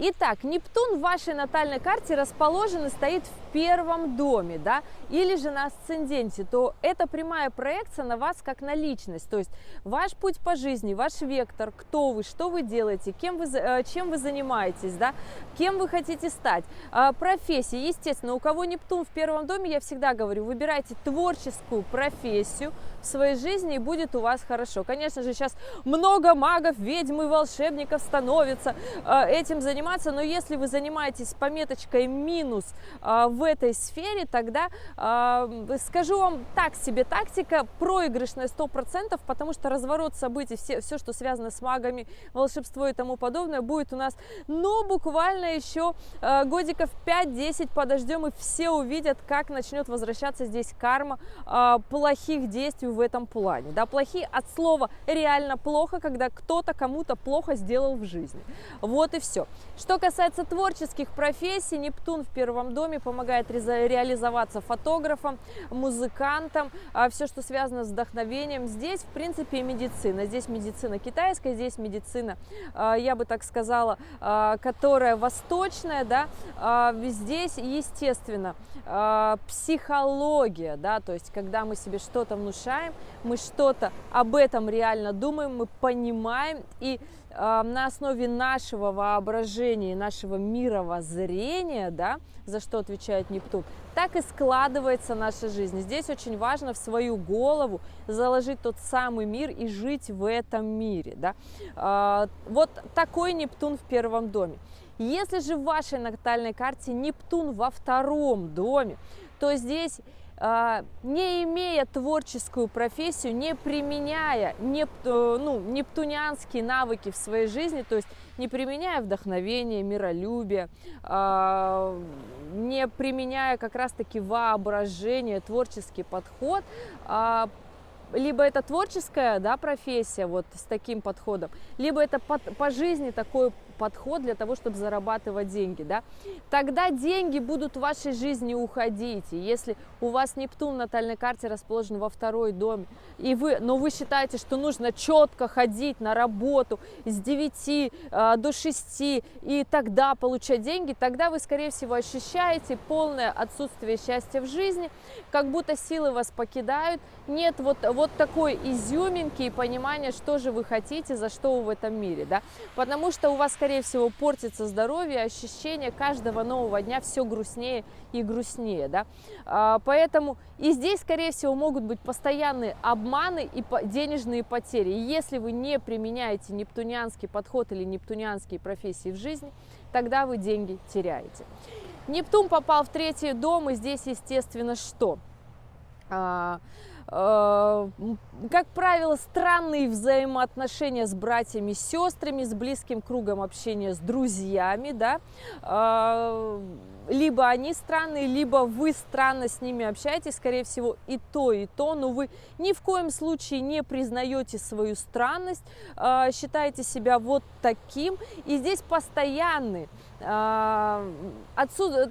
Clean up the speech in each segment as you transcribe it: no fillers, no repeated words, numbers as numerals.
Итак, Нептун в вашей натальной карте расположен и стоит в первом доме, да, или же на асценденте, то это прямая проекция на вас как на личность, то есть ваш путь по жизни, ваш вектор, кто вы, что вы делаете, чем вы занимаетесь, да, кем вы хотите стать, профессия. Естественно, у кого Нептун в первом доме, я всегда говорю, выбирайте творческую профессию в своей жизни, и будет у вас хорошо. Конечно же, сейчас много магов, ведьм и волшебников становится этим заниматься, но если вы занимаетесь с пометочкой минус в этой сфере, тогда скажу вам так себе тактика, проигрышная 100%, потому что разворот событий, все, что связано с магами, волшебство и тому подобное, будет у нас, ну, буквально еще годиков 5-10 подождем, и все увидят, как начнет возвращаться здесь карма плохих действий в этом плане. Да, плохие от слова реально плохо, когда кто-то кому-то плохо сделал в жизни. Вот и все. Что касается творческих профессий, Нептун в первом доме помогает реализоваться фотографам, музыкантам, все, что связано с вдохновением. Здесь, в принципе, и медицина. Здесь медицина китайская, здесь медицина, я бы так сказала, которая восточная, да. Здесь, естественно, психология, да, то есть, когда мы себе что-то внушаем, мы что-то об этом реально думаем, мы понимаем, и на основе нашего воображения, нашего мировоззрения, да, за что отвечает Нептун, так и складывается наша жизнь. Здесь очень важно в свою голову заложить тот самый мир и жить в этом мире, да. Вот такой Нептун в первом доме. Если же в вашей натальной карте Нептун во втором доме, то здесь, не имея творческую профессию, не применяя нептунианские навыки в своей жизни, то есть не применяя вдохновение, миролюбие, не применяя как раз-таки воображение, творческий подход, либо это творческая, да, профессия вот с таким подходом, либо это по жизни такой подход для того, чтобы зарабатывать деньги, да, тогда деньги будут в вашей жизни уходить. И если у вас Нептун в натальной карте расположен во второй доме, но вы считаете, что нужно четко ходить на работу с 9 до 6 и тогда получать деньги, тогда вы, скорее всего, ощущаете полное отсутствие счастья в жизни, как будто силы вас покидают, нет вот такой изюминки и понимания, что же вы хотите, за что вы в этом мире, да, потому что у вас, скорее всего, портится здоровье, ощущение каждого нового дня все грустнее и грустнее, да, поэтому и здесь, скорее всего, могут быть постоянные обманы и денежные потери. И если вы не применяете нептунианский подход или нептунианские профессии в жизни, тогда вы деньги теряете. Нептун попал в третий дом, и здесь, естественно, что? Как правило, странные взаимоотношения с братьями, сестрами, с близким кругом общения с друзьями, да, либо они странные, либо вы странно с ними общаетесь, скорее всего, и то, но вы ни в коем случае не признаете свою странность, считаете себя вот таким, и здесь постоянный,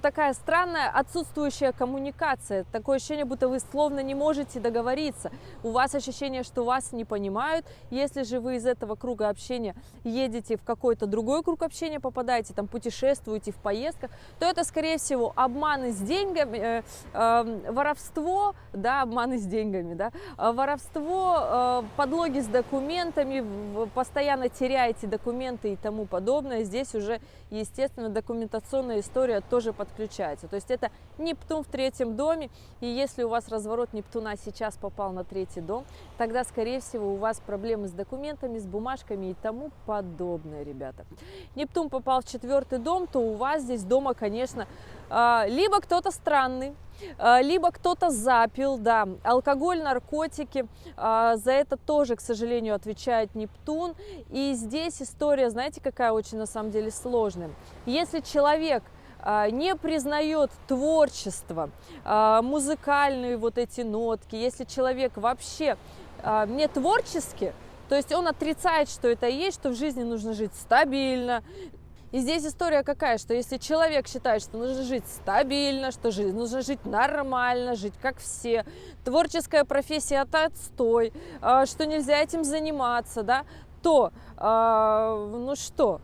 такая странная отсутствующая коммуникация, такое ощущение, будто вы словно не можете договориться, у вас ощущение, что вас не понимают. Если же вы из этого круга общения едете в какой-то другой круг общения, попадаете, там, путешествуете в поездках, то это, скорее всего, обманы с деньгами, воровство, да, обманы с деньгами, да, воровство, подлоги с документами, постоянно теряете документы и тому подобное. Здесь уже, естественно, документационная история тоже подключается. То есть это Нептун в третьем доме, и если у вас разворот Нептуна сейчас попал на третий дом, тогда, скорее всего, у вас проблемы с документами, с бумажками и тому подобное, ребята. Нептун попал в четвертый дом, то у вас здесь дома, конечно, либо кто-то странный, либо кто-то запил, да, алкоголь, наркотики, за это тоже, к сожалению, отвечает Нептун. И здесь история, знаете, какая очень на самом деле сложная. Если человек не признает творчество, музыкальные вот эти нотки, если человек вообще не творческий, то есть он отрицает, что это есть, что в жизни нужно жить стабильно. И здесь история какая, что если человек считает, что нужно жить стабильно, что нужно жить нормально, жить как все, творческая профессия – это отстой, что нельзя этим заниматься, да, то, ну что,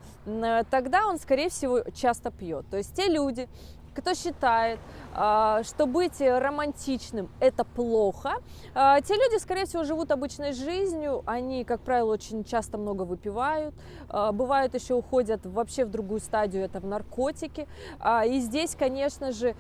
тогда он, скорее всего, часто пьет. То есть те люди, кто считает, что быть романтичным – это плохо, те люди, скорее всего, живут обычной жизнью, они, как правило, очень часто много выпивают, бывают еще уходят вообще в другую стадию, это в наркотики, и здесь, конечно же,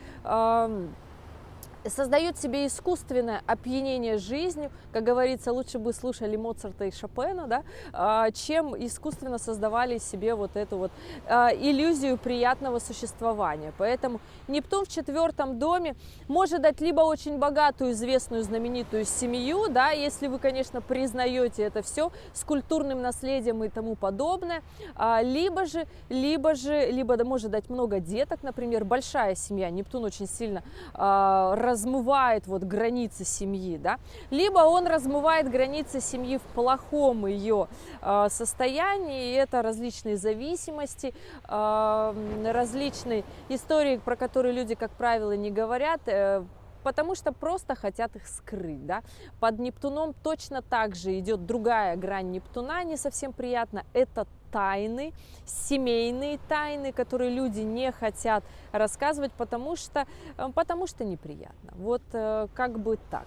создают себе искусственное опьянение жизнью, как говорится, лучше бы слушали Моцарта и Шопена, да, чем искусственно создавали себе вот эту вот иллюзию приятного существования. Поэтому Нептун в 4-м доме может дать либо очень богатую, известную, знаменитую семью, да, если вы, конечно, признаете это все с культурным наследием и тому подобное, либо может дать много деток, например, большая семья. Нептун очень сильно размывает вот границы семьи, да, либо он размывает границы семьи в плохом ее состоянии, и это различные зависимости, различные истории, про которые люди, как правило, не говорят, потому что просто хотят их скрыть, да. Под Нептуном точно так же идет другая грань Нептуна, не совсем приятно, это тайны, семейные тайны, которые люди не хотят рассказывать, потому что неприятно. Вот как бы так.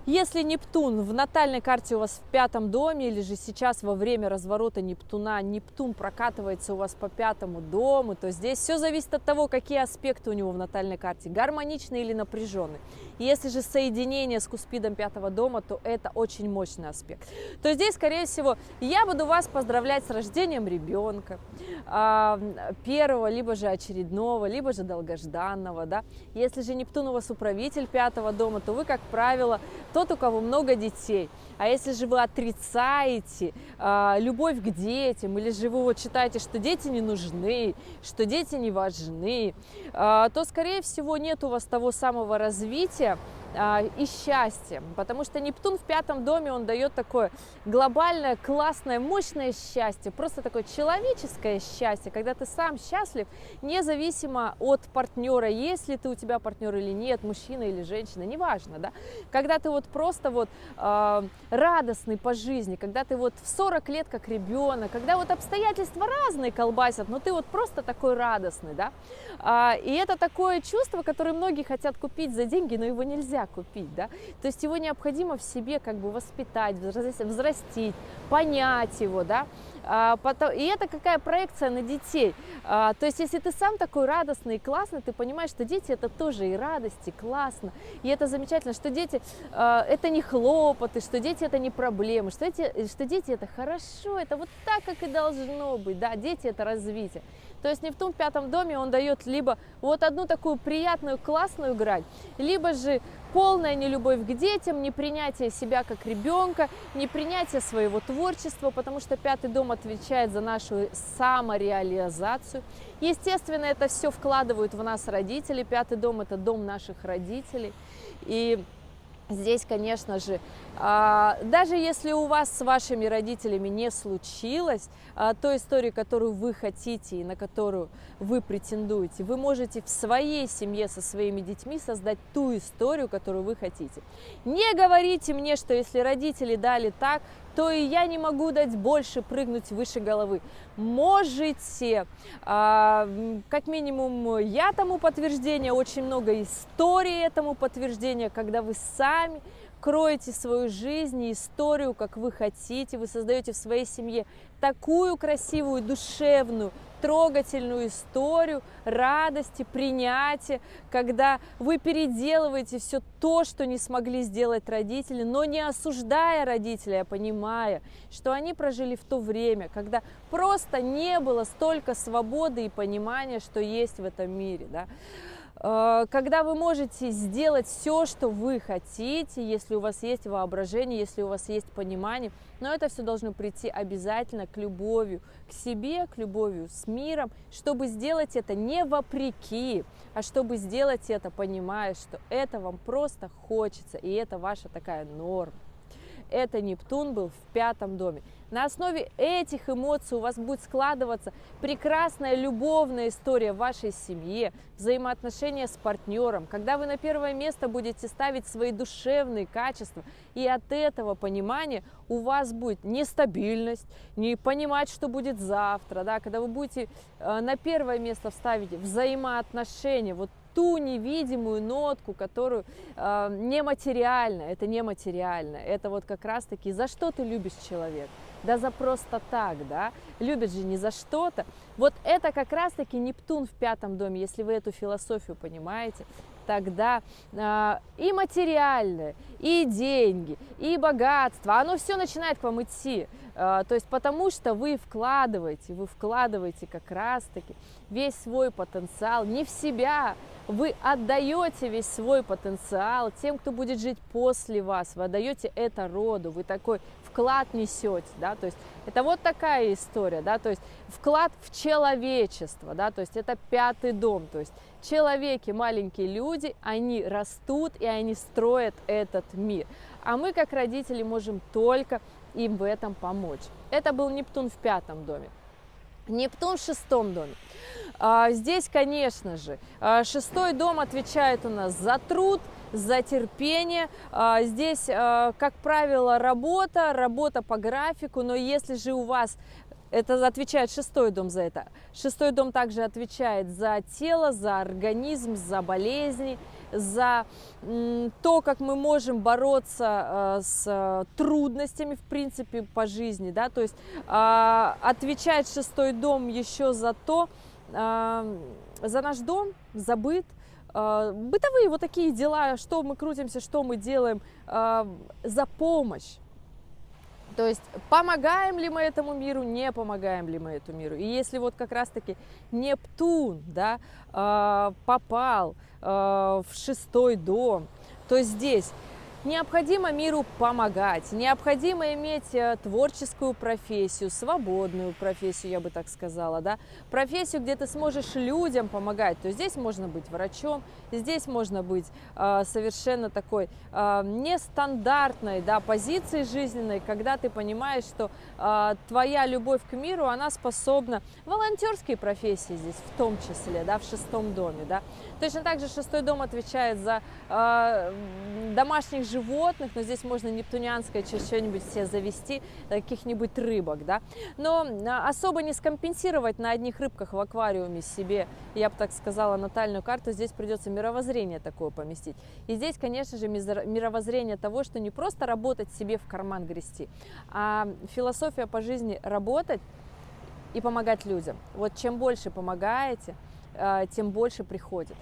Если Нептун в натальной карте у вас в 5-м доме, или же сейчас во время разворота Нептуна Нептун прокатывается у вас по 5-му дому, то здесь все зависит от того, какие аспекты у него в натальной карте, гармоничные или напряженные. Если же соединение с Куспидом 5-го дома, то это очень мощный аспект. То здесь, скорее всего, я буду вас поздравлять с рождением ребенка, первого, либо же очередного, либо же долгожданного, да. Если же Нептун у вас управитель 5-го дома, то вы, как правило, тот, у кого много детей. А если же вы отрицаете любовь к детям, или же вы вот считаете, что дети не нужны, что дети не важны, то, скорее всего, нет у вас того самого развития и счастья, потому что Нептун в 5-м доме, он дает такое глобальное, классное, мощное счастье, просто такое человеческое счастье, когда ты сам счастлив, независимо от партнера, есть ли ты у тебя партнер или нет, мужчина или женщина, неважно, да, когда ты вот просто вот радостный по жизни, когда ты вот в 40 лет как ребенок, когда вот обстоятельства разные колбасят, но ты вот просто такой радостный, да, и это такое чувство, которое многие хотят купить за деньги, но его нельзя купить, да, то есть его необходимо в себе как бы воспитать, взрастить, понять его, да, и это какая проекция на детей, то есть если ты сам такой радостный и классный, ты понимаешь, что дети это тоже и радость, и классно, и это замечательно, что дети это не хлопоты, что дети это не проблемы, что дети это хорошо, это вот так, как и должно быть, да, дети это развитие. То есть Нептун в 5-м доме, он дает либо вот одну такую приятную, классную грань, либо же полная нелюбовь к детям, непринятие себя как ребенка, непринятие своего творчества, потому что 5-й дом отвечает за нашу самореализацию. Естественно, это все вкладывают в нас родители. 5-й дом – это дом наших родителей. И здесь, конечно же, даже если у вас с вашими родителями не случилось той истории, которую вы хотите и на которую вы претендуете, вы можете в своей семье со своими детьми создать ту историю, которую вы хотите. Не говорите мне, что если родители дали так, то и я не могу дать больше, прыгнуть выше головы. Можете, как минимум, я тому подтверждение, очень много историй этому подтверждения, когда вы сами кроете свою жизнь и историю, как вы хотите, вы создаете в своей семье такую красивую, душевную, трогательную историю радости, принятия, когда вы переделываете все то, что не смогли сделать родители, но не осуждая родителей, а понимая, что они прожили в то время, когда просто не было столько свободы и понимания, что есть в этом мире, да? Когда вы можете сделать все, что вы хотите, если у вас есть воображение, если у вас есть понимание, но это все должно прийти обязательно к любовью к себе, к любовью с миром, чтобы сделать это не вопреки, а чтобы сделать это, понимая, что это вам просто хочется, и это ваша такая норма. Это Нептун был в 5-м доме. На основе этих эмоций у вас будет складываться прекрасная любовная история в вашей семье, взаимоотношения с партнером, когда вы на первое место будете ставить свои душевные качества, и от этого понимания у вас будет нестабильность, не понимать, что будет завтра, да, когда вы будете на первое место вставить взаимоотношения, вот ту невидимую нотку, которую нематериально, это нематериально, это вот как раз-таки за что ты любишь человека. Да за просто так, да, любят же не за что-то. Вот это как раз-таки Нептун в 5-м доме, если вы эту философию понимаете, тогда и материальное, и деньги, и богатство, оно все начинает к вам идти. То есть потому что вы вкладываете как раз-таки весь свой потенциал не в себя, вы отдаете весь свой потенциал тем, кто будет жить после вас, вы отдаете это роду, вы такой вклад несете, да, то есть это вот такая история, да, то есть вклад в человечество, да, то есть это 5-й дом, то есть человеки, маленькие люди, они растут и они строят этот мир, а мы как родители можем только им в этом помочь. Это был Нептун в 5-м доме. Нептун в 6-м доме. Здесь, конечно же, 6-й дом отвечает у нас за труд, за терпение. Здесь, как правило, работа по графику, но если же у вас, это отвечает 6-й дом за это, 6-й дом также отвечает за тело, за организм, за болезни, за то, как мы можем бороться с трудностями, в принципе, по жизни, да, то есть отвечает 6-й дом еще за то, за наш дом, за быт, бытовые вот такие дела, что мы крутимся, что мы делаем, за помощь. То есть помогаем ли мы этому миру, не помогаем ли мы этому миру. И если вот как раз-таки Нептун, да, попал в 6-й дом, то здесь необходимо миру помогать, необходимо иметь творческую профессию, свободную профессию, я бы так сказала, да, профессию, где ты сможешь людям помогать. То есть здесь можно быть врачом, здесь можно быть совершенно такой нестандартной, да, позиции жизненной, когда ты понимаешь, что твоя любовь к миру, она способна, волонтерские профессии здесь в том числе, да, в 6-м доме, да. Точно так же 6-й дом отвечает за домашних животных, но здесь можно нептунианское что-нибудь себе завести, каких-нибудь рыбок, да, но особо не скомпенсировать на одних рыбках в аквариуме себе, я бы так сказала, натальную карту, здесь придется мировоззрение такое поместить. И здесь, конечно же, мировоззрение того, что не просто работать себе в карман грести, а философия по жизни работать и помогать людям. Вот чем больше помогаете, тем больше приходит.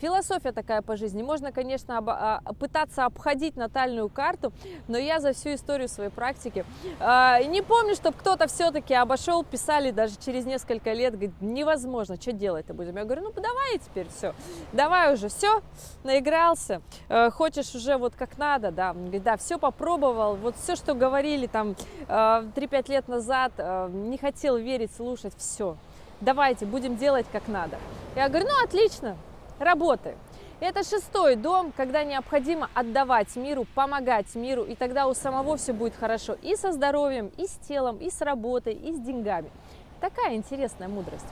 Философия такая по жизни. Можно, конечно, пытаться обходить натальную карту, но я за всю историю своей практики не помню, чтобы кто-то все-таки обошел, писали даже через несколько лет, говорит, невозможно, что делать-то будем? Я говорю, ну давай теперь все, давай уже, все, наигрался, хочешь уже вот как надо, да, говорит, да, все попробовал, вот все, что говорили там 3-5 лет назад, не хотел верить, слушать, все, давайте, будем делать как надо. Я говорю, ну отлично. Работы. Это 6-й дом, когда необходимо отдавать миру, помогать миру, и тогда у самого все будет хорошо и со здоровьем, и с телом, и с работой, и с деньгами. Такая интересная мудрость.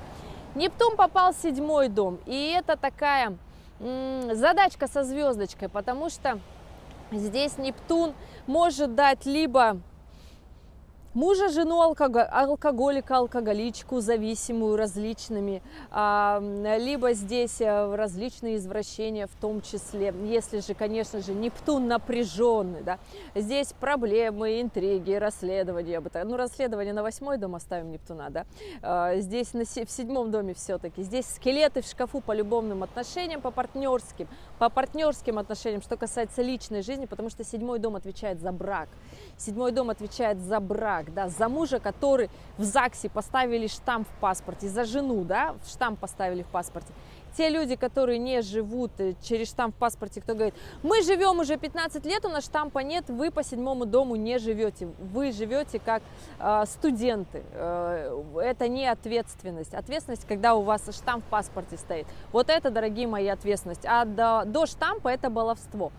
Нептун попал в 7-й дом, и это такая задачка со звездочкой, потому что здесь Нептун может дать либо мужа, жену, алкоголика, алкоголичку, зависимую различными, либо здесь различные извращения в том числе, если же, конечно же, Нептун напряженный, да, здесь проблемы, интриги, расследования, ну, расследование на 8-й дом оставим Нептуна, да, здесь в 7-м доме все-таки, здесь скелеты в шкафу по любовным отношениям, по партнерским отношениям, что касается личной жизни, потому что 7-й дом отвечает за брак, 7-й дом отвечает за брак, да, за мужа, который в ЗАГСе поставили штамп в паспорте, за жену, да, штамп поставили в паспорте. Те люди, которые не живут через штамп в паспорте, кто говорит, мы живем уже 15 лет, у нас штампа нет, вы по 7-му дому не живете, вы живете как студенты, это не ответственность. Ответственность, когда у вас штамп в паспорте стоит. Вот это, дорогие мои, ответственность, а до штампа это баловство.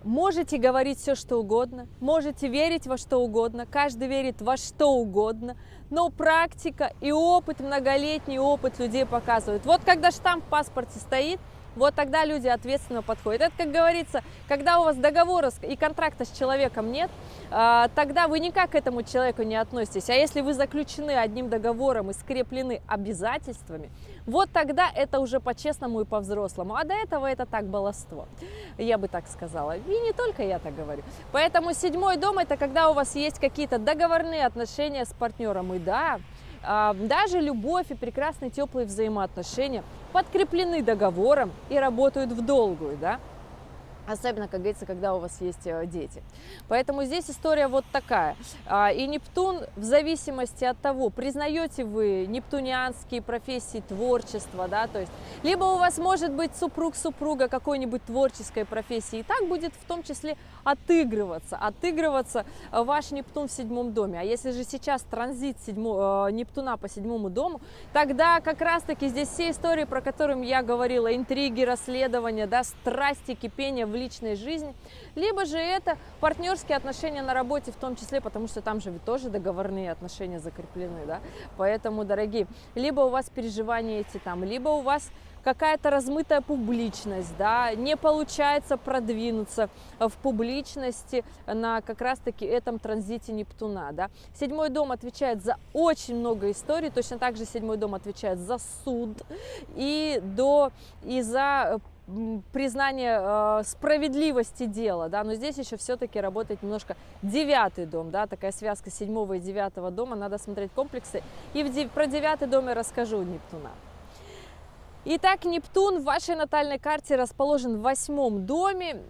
Можете говорить все, что угодно, можете верить во что угодно, каждый верит во что угодно, но практика и опыт, многолетний опыт людей показывают. Вот когда штамп в паспорте стоит, вот тогда люди ответственно подходят. Это, как говорится, когда у вас договора и контракта с человеком нет, тогда вы никак к этому человеку не относитесь. А если вы заключены одним договором и скреплены обязательствами, вот тогда это уже по-честному и по-взрослому. А до этого это так, баловство, я бы так сказала. И не только я так говорю. Поэтому 7-й дом – это когда у вас есть какие-то договорные отношения с партнером. И да, даже любовь и прекрасные теплые взаимоотношения подкреплены договором и работают в долгую, да? Особенно, как говорится, когда у вас есть дети. Поэтому здесь история вот такая. И Нептун, в зависимости от того, признаете вы нептунианские профессии творчества, да, то есть, либо у вас может быть супруга какой-нибудь творческой профессии, и так будет в том числе отыгрываться ваш Нептун в 7-м доме. А если же сейчас транзит Нептуна по 7-му дому, тогда как раз-таки здесь все истории, про которые я говорила, интриги, расследования, да, страсти, кипения в личной жизни, либо же это партнерские отношения на работе в том числе, потому что там же ведь тоже договорные отношения закреплены, да, поэтому, дорогие, либо у вас переживания эти там, либо у вас какая-то размытая публичность, да, не получается продвинуться в публичности на как раз-таки этом транзите Нептуна, да. 7-й дом отвечает за очень много историй, точно так же 7-й дом отвечает за суд и за признание справедливости дела, да, но здесь еще все-таки работает немножко 9-й дом, да, такая связка 7-го и 9-го дома, надо смотреть комплексы, и про 9-й дом я расскажу Нептуна. Итак, Нептун в вашей натальной карте расположен в 8-м доме,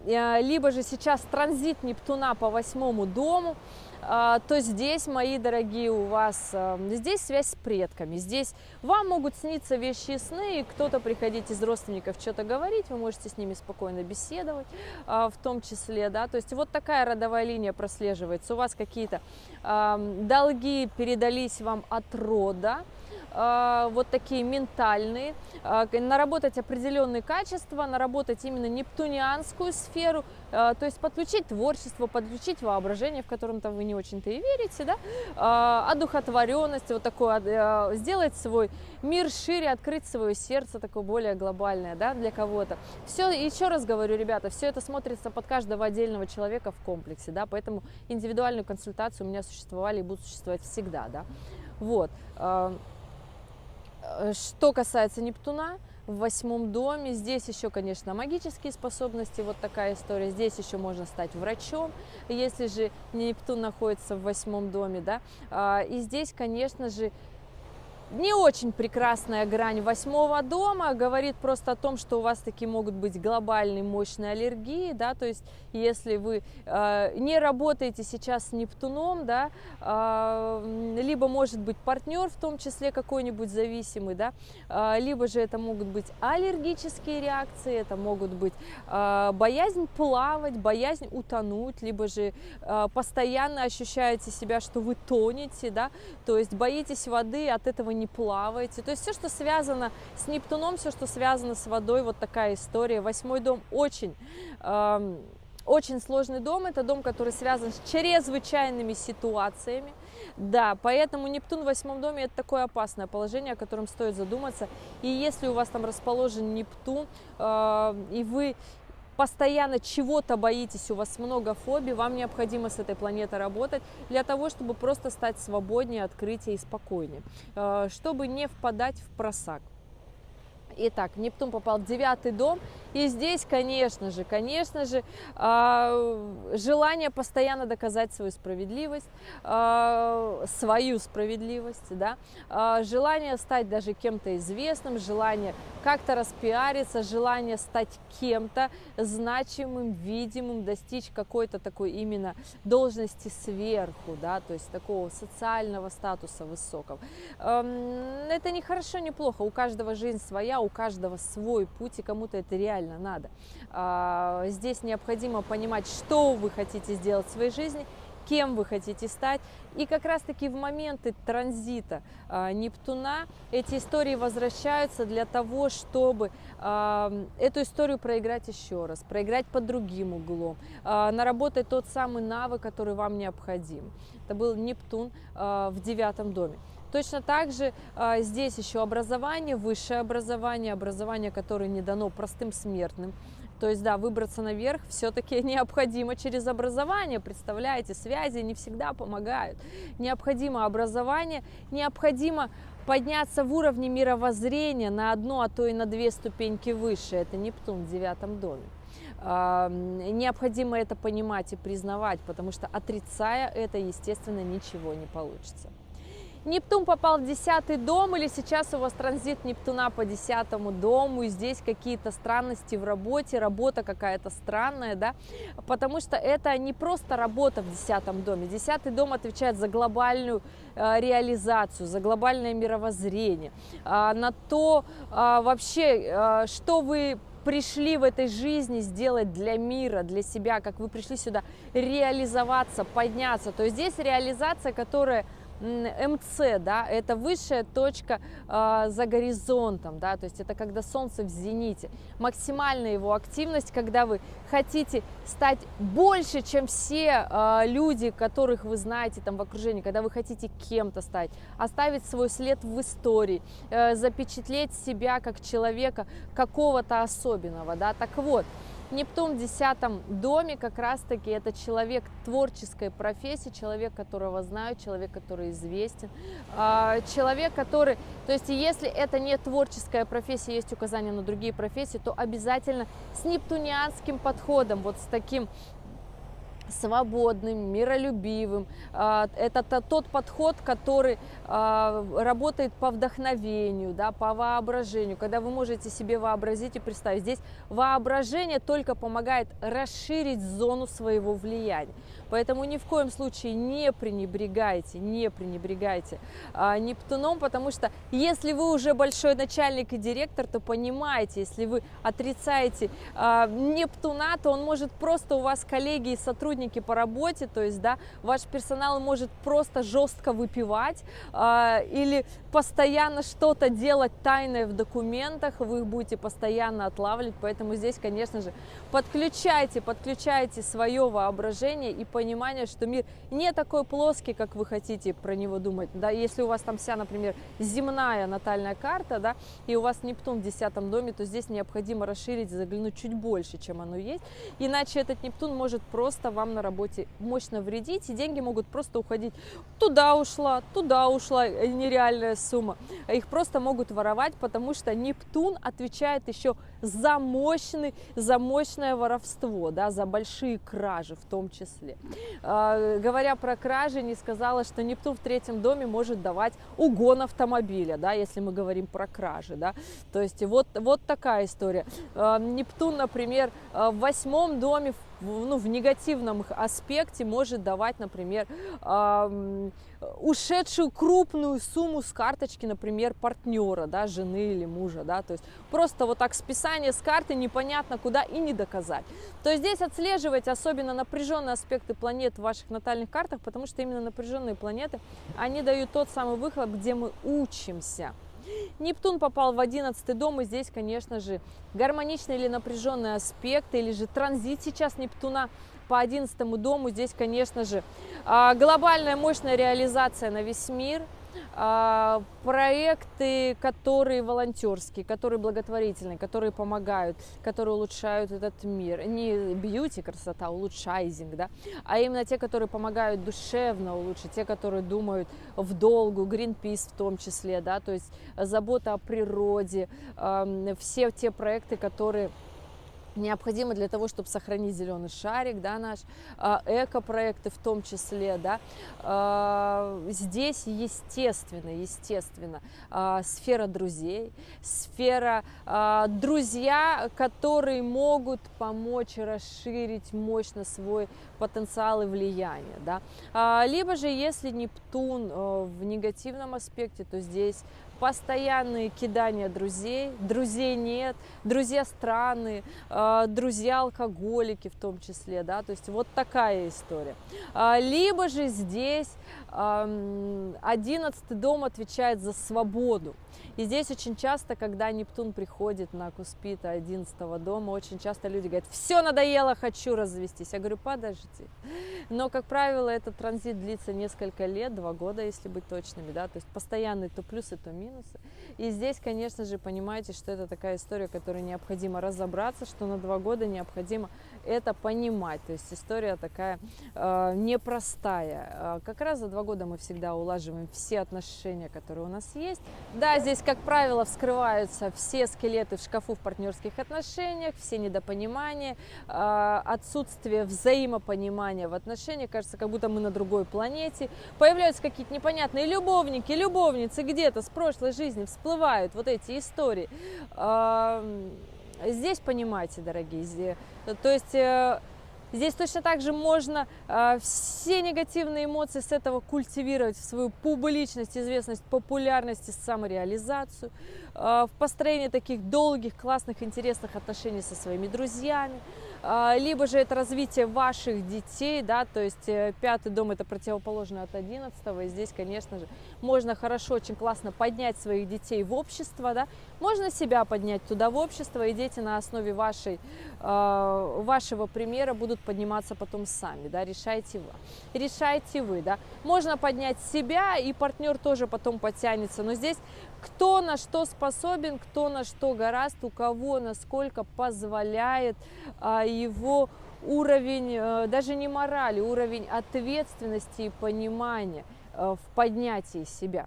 либо же сейчас транзит Нептуна по 8-му дому, то здесь, мои дорогие, у вас здесь связь с предками, здесь вам могут сниться вещи сны, и кто-то приходить из родственников что-то говорить, вы можете с ними спокойно беседовать, в том числе, да, то есть вот такая родовая линия прослеживается, у вас какие-то долги передались вам от рода, вот такие ментальные, наработать определенные качества, наработать именно нептунианскую сферу, то есть подключить творчество, подключить воображение, в котором-то вы не очень-то и верите, да, одухотворенность, вот такое, сделать свой мир шире, открыть свое сердце, такое более глобальное, да, для кого-то. Все, еще раз говорю, ребята, все это смотрится под каждого отдельного человека в комплексе, да, поэтому индивидуальную консультацию у меня существовали и будут существовать всегда, да, вот. Что касается Нептуна в 8-м доме, здесь еще, конечно, магические способности, вот такая история. Здесь еще можно стать врачом, если же Нептун находится в 8-м доме, да. И здесь, конечно же, не очень прекрасная грань 8-го дома, говорит просто о том, что у вас такие могут быть глобальные мощные аллергии, да, то есть если вы не работаете сейчас с Нептуном, да, либо может быть партнер, в том числе какой-нибудь зависимый, да, либо же это могут быть аллергические реакции, это могут быть боязнь плавать, боязнь утонуть, либо же постоянно ощущаете себя, что вы тонете, да, то есть боитесь воды, от этого не плаваете. То есть все, что связано с Нептуном, все, что связано с водой, вот такая история. 8-й дом очень сложный дом. Это дом, который связан с чрезвычайными ситуациями. Да, поэтому Нептун в 8-м доме – это такое опасное положение, о котором стоит задуматься. И если у вас там расположен Нептун, и вы постоянно чего-то боитесь, у вас много фобий, вам необходимо с этой планетой работать для того, чтобы просто стать свободнее, открытие и спокойнее, чтобы не впадать в просак. Итак, Нептун попал в 9-й дом, и здесь, конечно же, желание постоянно доказать свою справедливость, да, желание стать даже кем-то известным, желание как-то распиариться, желание стать кем-то значимым, видимым, достичь какой-то такой именно должности сверху, да, то есть такого социального статуса высокого. Это не хорошо, не плохо, у каждого жизнь своя, у каждого свой путь, и кому-то это реально надо. Здесь необходимо понимать, что вы хотите сделать в своей жизни, кем вы хотите стать. И как раз-таки в моменты транзита Нептуна эти истории возвращаются для того, чтобы эту историю проиграть еще раз, проиграть под другим углом, наработать тот самый навык, который вам необходим. Это был Нептун в 9 доме. Точно так же здесь еще образование, высшее образование, образование, которое не дано простым смертным. То есть, да, выбраться наверх все-таки необходимо через образование. Представляете, связи не всегда помогают. Необходимо образование, необходимо подняться в уровне мировоззрения на одну, а то и на 2 ступеньки выше. Это Нептун в 9 доме. Необходимо это понимать и признавать, потому что отрицая это, естественно, ничего не получится. Нептун попал в 10 дом, или сейчас у вас транзит Нептуна по 10 дому, и здесь какие-то странности в работе, работа какая-то странная, да, потому что это не просто работа в 10 доме. 10 дом отвечает за глобальную реализацию, за глобальное мировоззрение, на то вообще, что вы пришли в этой жизни сделать для мира, для себя, как вы пришли сюда реализоваться, подняться. То есть здесь реализация, которая МЦ, да, это высшая точка за горизонтом, да, то есть это когда солнце в зените, максимальная его активность, когда вы хотите стать больше, чем все люди, которых вы знаете там в окружении, когда вы хотите кем-то стать, оставить свой след в истории, запечатлеть себя как человека какого-то особенного, да, так вот. Нептун в 10 доме как раз-таки это человек творческой профессии, человек, которого знают, человек, который известен, человек, который, то есть если это не творческая профессия, есть указания на другие профессии, то обязательно с нептунианским подходом, вот с таким свободным, миролюбивым. Это тот подход, который работает по вдохновению, да, по воображению, когда вы можете себе вообразить и представить. Здесь воображение только помогает расширить зону своего влияния. Поэтому ни в коем случае не пренебрегайте Нептуном, потому что если вы уже большой начальник и директор, то понимаете, если вы отрицаете Нептуна, то он может просто у вас коллеги и сотрудники по работе, то есть, да, ваш персонал может просто жестко выпивать или постоянно что-то делать тайное в документах, вы их будете постоянно отлавливать, поэтому здесь, конечно же, подключайте свое воображение и понимание, что мир не такой плоский, как вы хотите про него думать, да, если у вас там вся, например, земная натальная карта, да, и у вас Нептун в 10 доме, то здесь необходимо расширить, заглянуть чуть больше, чем оно есть, иначе этот Нептун может просто вам на работе мощно вредить, и деньги могут просто уходить, туда ушла, нереальная сумма, их просто могут воровать, потому что Нептун отвечает еще за мощное воровство, да, за большие кражи в том числе. Говоря про кражи, не сказала, что Нептун в 3 доме может давать угон автомобиля, да, если мы говорим про кражи, да, то есть вот такая история. Нептун, например, в 8 доме, в негативном аспекте может давать, например, ушедшую крупную сумму с карточки, например, партнера, да, жены или мужа, да, то есть просто вот так списание с карты непонятно куда и не доказать. То есть здесь отслеживать особенно напряженные аспекты планет в ваших натальных картах, потому что именно напряженные планеты, они дают тот самый выхлоп, где мы учимся. Нептун попал в 11 дом, и здесь, конечно же, гармоничный или напряженный аспект, или же транзит сейчас Нептуна по 11 дому. Здесь, конечно же, глобальная мощная реализация на весь мир, проекты, которые волонтерские, которые благотворительные, которые помогают, которые улучшают этот мир. Не бьюти, красота, улучшайзинг, да, а именно те, которые помогают душевно улучшить, те, которые думают в долгу, Greenpeace в том числе, да, то есть забота о природе, все те проекты, которые необходимо для того, чтобы сохранить зеленый шарик, да, наш, эко-проекты в том числе, да. Здесь естественно, сфера друзей, сфера друзья, которые могут помочь расширить мощно свой потенциал и влияние, да. Либо же, если Нептун в негативном аспекте, то здесь постоянные кидания друзей, друзей нет, друзья странные, друзья алкоголики в том числе, да, то есть вот такая история. Либо же здесь 11-й дом отвечает за свободу. И здесь очень часто, когда Нептун приходит на Куспита 11-го дома, очень часто люди говорят: все надоело, хочу развестись. Я говорю: подожди. Но, как правило, этот транзит длится несколько лет, 2 года, если быть точными, да, то есть постоянные то плюсы, то минусы. И здесь, конечно же, понимаете, что это такая история, которой необходимо разобраться, что на 2 года необходимо это понимать. То есть история такая непростая. Как раз за 2 года мы всегда улаживаем все отношения, которые у нас есть. Да, здесь, как правило, вскрываются все скелеты в шкафу в партнерских отношениях, все недопонимания, отсутствие взаимопонимания в отношениях, кажется, как будто мы на другой планете. Появляются какие-то непонятные любовники, любовницы где-то с прошлой жизни, всплывают вот эти истории. Здесь, понимаете, дорогие, то есть здесь точно так же можно все негативные эмоции с этого культивировать в свою публичность, известность, популярность и самореализацию, в построении таких долгих, классных, интересных отношений со своими друзьями. Либо же это развитие ваших детей, да, то есть 5-й дом это противоположно от 11-го, и здесь, конечно же, можно хорошо, очень классно поднять своих детей в общество, да, можно себя поднять туда в общество, и дети на основе вашего примера будут подниматься потом сами, да, решайте вы, да, можно поднять себя, и партнер тоже потом подтянется, но здесь кто на что способен, кто на что гораст, у кого насколько позволяет его уровень, даже не морали, уровень ответственности и понимания в поднятии себя.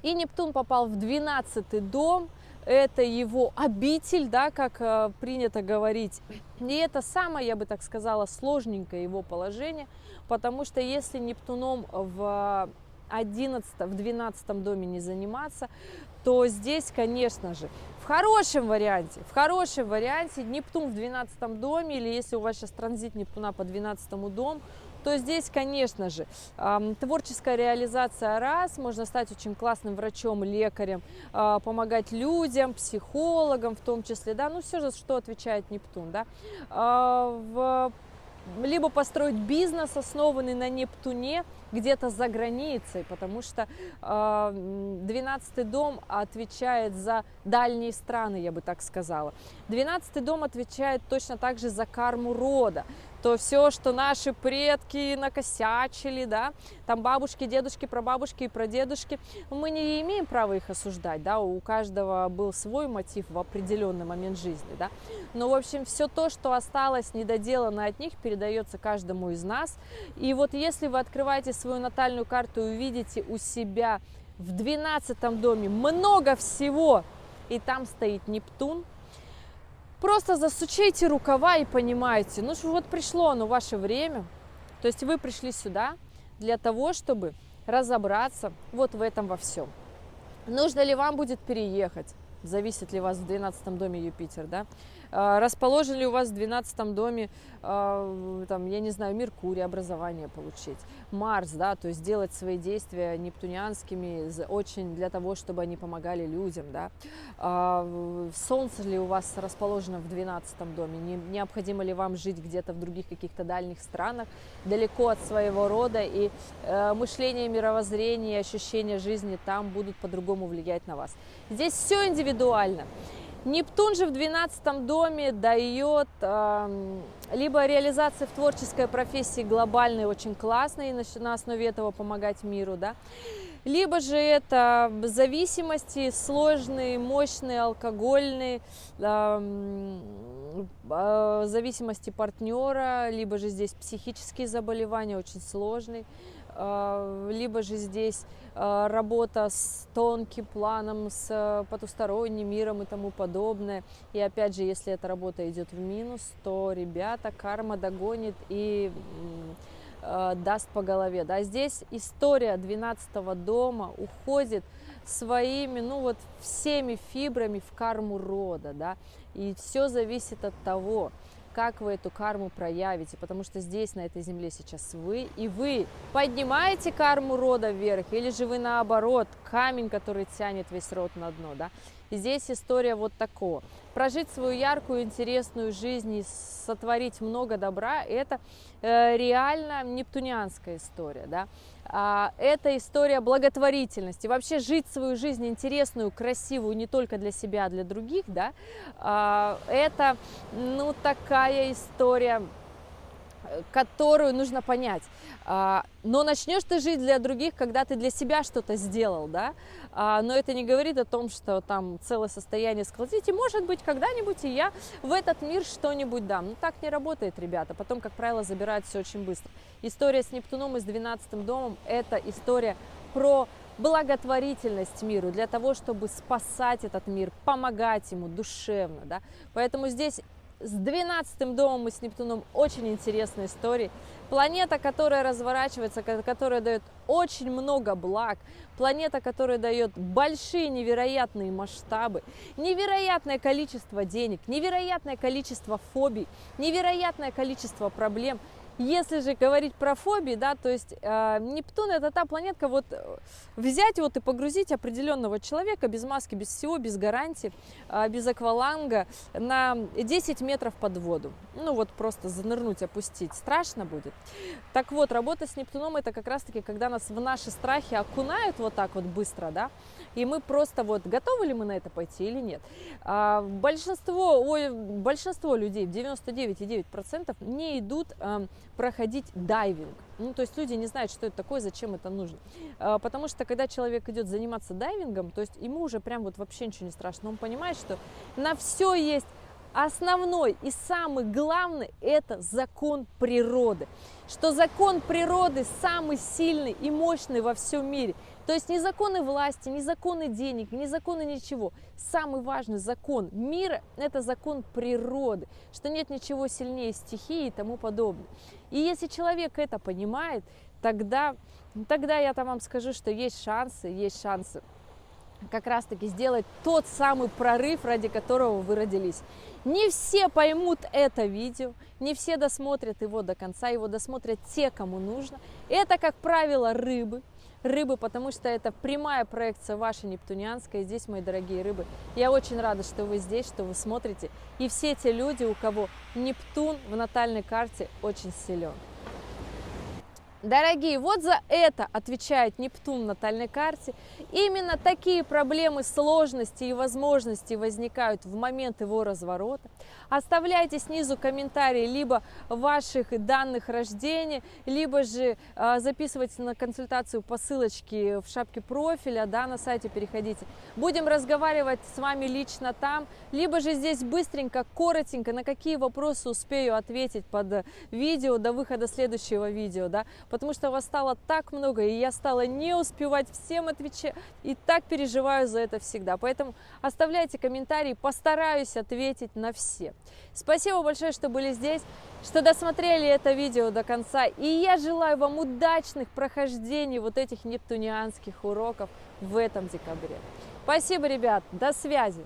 И Нептун попал в 12-й дом, это его обитель, да, как принято говорить. И это самое, я бы так сказала, сложненькое его положение, потому что если Нептуном в 12 доме не заниматься, то здесь, конечно же, в хорошем варианте Нептун в 12 доме, или если у вас сейчас транзит Нептуна по 12 дому, то здесь, конечно же, творческая реализация раз, можно стать очень классным врачом, лекарем, помогать людям, психологом в том числе, да, ну все же, что отвечает Нептун, да, либо построить бизнес, основанный на Нептуне, где-то за границей, потому что 12-й дом отвечает за дальние страны, я бы так сказала. 12-й дом отвечает точно так же за карму рода. То все, что наши предки накосячили, да, там бабушки, дедушки, прабабушки и прадедушки, мы не имеем права их осуждать, да, у каждого был свой мотив в определенный момент жизни, да, но, в общем, все то, что осталось недоделано от них, передается каждому из нас, и вот если вы открываете свою натальную карту и увидите у себя в 12 доме много всего, и там стоит Нептун, просто засучите рукава и понимаете, ну вот пришло оно ваше время, то есть вы пришли сюда для того, чтобы разобраться вот в этом во всем. Нужно ли вам будет переехать, зависит ли у вас в 12 доме Юпитер, да? Расположен ли у вас в 12 доме, там, я не знаю, Меркурий, образование получить, Марс, да, то есть делать свои действия нептунианскими очень для того, чтобы они помогали людям, да. Солнце ли у вас расположено в 12 доме, необходимо ли вам жить где-то в других каких-то дальних странах, далеко от своего рода, и мышление, мировоззрение, ощущения жизни там будут по-другому влиять на вас. Здесь все индивидуально. Нептун же в 12 доме дает либо реализация в творческой профессии глобальной, очень классной, и на основе этого помогать миру, да, либо же это зависимости сложные, мощные, алкогольные, зависимости партнера, либо же здесь психические заболевания, очень сложные, либо же здесь работа с тонким планом, с потусторонним миром и тому подобное. И опять же, если эта работа идет в минус, то, ребята, карма догонит и даст по голове. Да? Здесь история 12 дома уходит своими, ну вот всеми фибрами в карму рода, да, и все зависит от того, как вы эту карму проявите, потому что здесь, на этой земле сейчас вы, и вы поднимаете карму рода вверх, или же вы наоборот, камень, который тянет весь род на дно, да. И здесь история вот такого. Прожить свою яркую, интересную жизнь и сотворить много добра – это реально нептунианская история, да. Это история благотворительности. Вообще жить свою жизнь интересную, красивую не только для себя, а для других, да, это, ну, такая история, которую нужно понять. Но начнешь ты жить для других, когда ты для себя что-то сделал, да, но это не говорит о том, что там целое состояние сколотить, и может быть когда-нибудь и я в этот мир что-нибудь дам. Ну так не работает, ребята, потом, как правило, забирают все очень быстро. История с Нептуном и с 12-м домом – это история про благотворительность миру, для того, чтобы спасать этот мир, помогать ему душевно, да, поэтому здесь с 12-м домом и с Нептуном очень интересная история. Планета, которая разворачивается, которая дает очень много благ. Планета, которая дает большие невероятные масштабы, невероятное количество денег, невероятное количество фобий, невероятное количество проблем. Если же говорить про фобии, да, то есть Нептун – это та планетка, вот взять вот и погрузить определенного человека без маски, без всего, без гарантии, без акваланга на 10 метров под воду. Ну вот просто занырнуть, опустить. Страшно будет. Так вот, работа с Нептуном – это как раз-таки, когда нас в наши страхи окунают вот так вот быстро, да, и мы просто вот готовы ли мы на это пойти или нет. Большинство людей, 99,9% не идут проходить дайвинг. Ну, то есть люди не знают, что это такое, зачем это нужно. Потому что когда человек идет заниматься дайвингом, то есть ему уже прям вот вообще ничего не страшно. Он понимает, что на все есть основной и самый главный – это закон природы. Что закон природы самый сильный и мощный во всем мире. То есть не законы власти, не законы денег, не законы ничего. Самый важный закон мира – это закон природы, что нет ничего сильнее стихии и тому подобное. И если человек это понимает, тогда я там вам скажу, что есть шансы как раз-таки сделать тот самый прорыв, ради которого вы родились. Не все поймут это видео, не все досмотрят его до конца, его досмотрят те, кому нужно. Это, как правило, рыбы, потому что это прямая проекция вашей нептунианской. И здесь, мои дорогие рыбы, я очень рада, что вы здесь, что вы смотрите. И все те люди, у кого Нептун в натальной карте очень силен. Дорогие, вот за это отвечает Нептун в натальной карте. Именно такие проблемы, сложности и возможности возникают в момент его разворота. Оставляйте снизу комментарии либо ваших данных рождения, либо же записывайте на консультацию по ссылочке в шапке профиля, да, на сайте переходите. Будем разговаривать с вами лично там, либо же здесь быстренько, коротенько, на какие вопросы успею ответить под видео до выхода следующего видео, да. Потому что вас стало так много, и я стала не успевать всем отвечать, и так переживаю за это всегда. Поэтому оставляйте комментарии, постараюсь ответить на все. Спасибо большое, что были здесь, что досмотрели это видео до конца, и я желаю вам удачных прохождений вот этих нептунианских уроков в этом декабре. Спасибо, ребят, до связи!